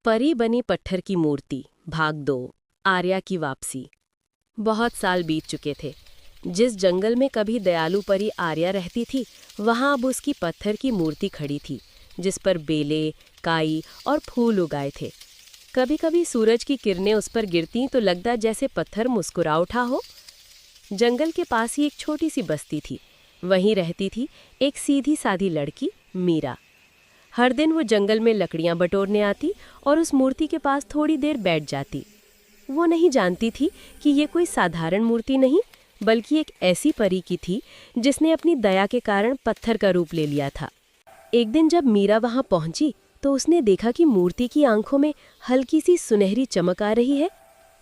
परी बनी पत्थर की मूर्ति भाग 2 आर्या की वापसी। बहुत साल बीत चुके थे। जिस जंगल में कभी दयालु परी आर्या रहती थी, वहां अब उसकी पत्थर की मूर्ति खड़ी थी, जिस पर बेले, काई और फूल उगाए थे। कभी कभी सूरज की किरणें उस पर गिरती तो लगता जैसे पत्थर मुस्कुरा उठा हो। जंगल के पास ही एक छोटी सी बस्ती थी। वहीं रहती थी एक सीधी सादी लड़की, मीरा। हर दिन वो जंगल में लकड़ियां बटोरने आती और उस मूर्ति के पास थोड़ी देर बैठ जाती। वो नहीं जानती थी कि ये कोई साधारण मूर्ति नहीं, बल्कि एक ऐसी परी की थी जिसने अपनी दया के कारण पत्थर का रूप ले लिया था। एक दिन जब मीरा वहां पहुंची तो उसने देखा कि मूर्ति की आंखों में हल्की सी सुनहरी चमक आ रही है।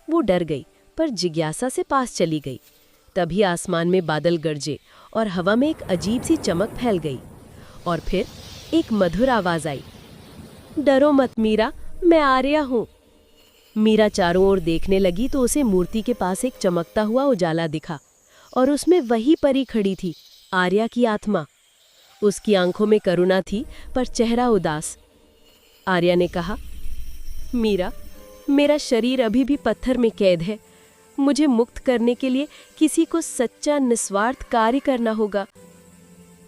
वो डर गई, पर जिज्ञासा से पास चली गई। तभी आसमान में बादल गरजे और हवा में एक अजीब सी चमक फैल गई। और फिर एक मधुर आवाज आई, डरो मत मीरा, मैं आर्या हूं। मीरा चारों ओर देखने लगी तो उसे मूर्ति के पास एक चमकता हुआ उजाला दिखा और उसमें वही परी खड़ी थी, आर्या की आत्मा। उसकी आंखों में करुणा थी, पर चेहरा उदास। आर्या ने कहा, मीरा, मेरा शरीर अभी भी पत्थर में कैद है। मुझे मुक्त करने के लिए किसी को सच्चा निस्वार्थ कार्य करना होगा।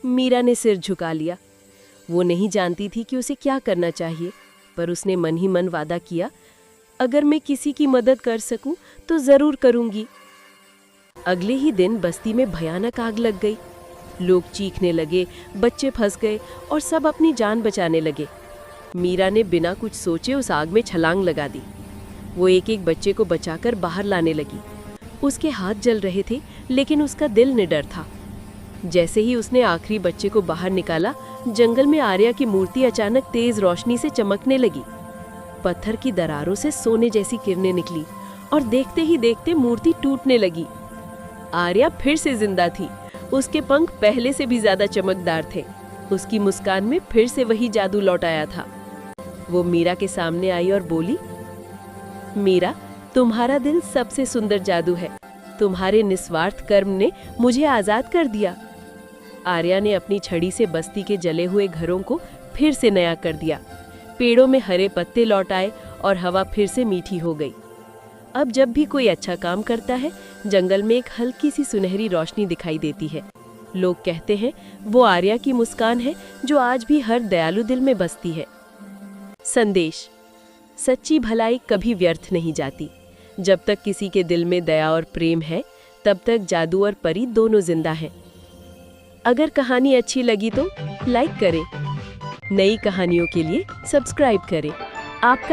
मीरा ने सिर झुका लिया। वो नहीं जानती थी कि उसे क्या करना चाहिए, पर उसने मन ही मन वादा किया, अगर मैं किसी की मदद कर सकूं तो जरूर करूंगी। अगले ही दिन बस्ती में भयानक आग लग गई। लोग चीखने लगे, बच्चे फंस गए और सब अपनी जान बचाने लगे। मीरा ने बिना कुछ सोचे उस आग में छलांग लगा दी। वो एक एक बच्चे को बचाकर बाहर लाने लगी। उसके हाथ जल रहे थे, लेकिन उसका दिल निडर था। जैसे ही उसने आखिरी बच्चे को बाहर निकाला, जंगल में आर्या की मूर्ति अचानक तेज रोशनी से चमकने लगी। पत्थर की दरारों से सोने जैसी किरणें निकली और देखते ही देखते मूर्ति टूटने लगी। आर्या फिर से जिंदा थी। उसके पंख पहले से भी ज्यादा चमकदार थे। उसकी मुस्कान में फिर से वही जादू लौट आया था। वो मीरा के सामने आई और बोली, मीरा, तुम्हारा दिल सबसे सुंदर जादू है। तुम्हारे निस्वार्थ कर्म ने मुझे आजाद कर दिया। आर्या ने अपनी छड़ी से बस्ती के जले हुए घरों को फिर से नया कर दिया। पेड़ों में हरे पत्ते लौट आए और हवा फिर से मीठी हो गई। अब जब भी कोई अच्छा काम करता है, जंगल में एक हल्की सी सुनहरी रोशनी दिखाई देती है। लोग कहते हैं वो आर्या की मुस्कान है जो आज भी हर दयालु दिल में बसती है। संदेश: सच्ची भलाई कभी व्यर्थ नहीं जाती। जब तक किसी के दिल में दया और प्रेम है, तब तक जादू और परी दोनों जिंदा हैं। अगर कहानी अच्छी लगी तो लाइक करें। नई कहानियों के लिए सब्सक्राइब करें। आपका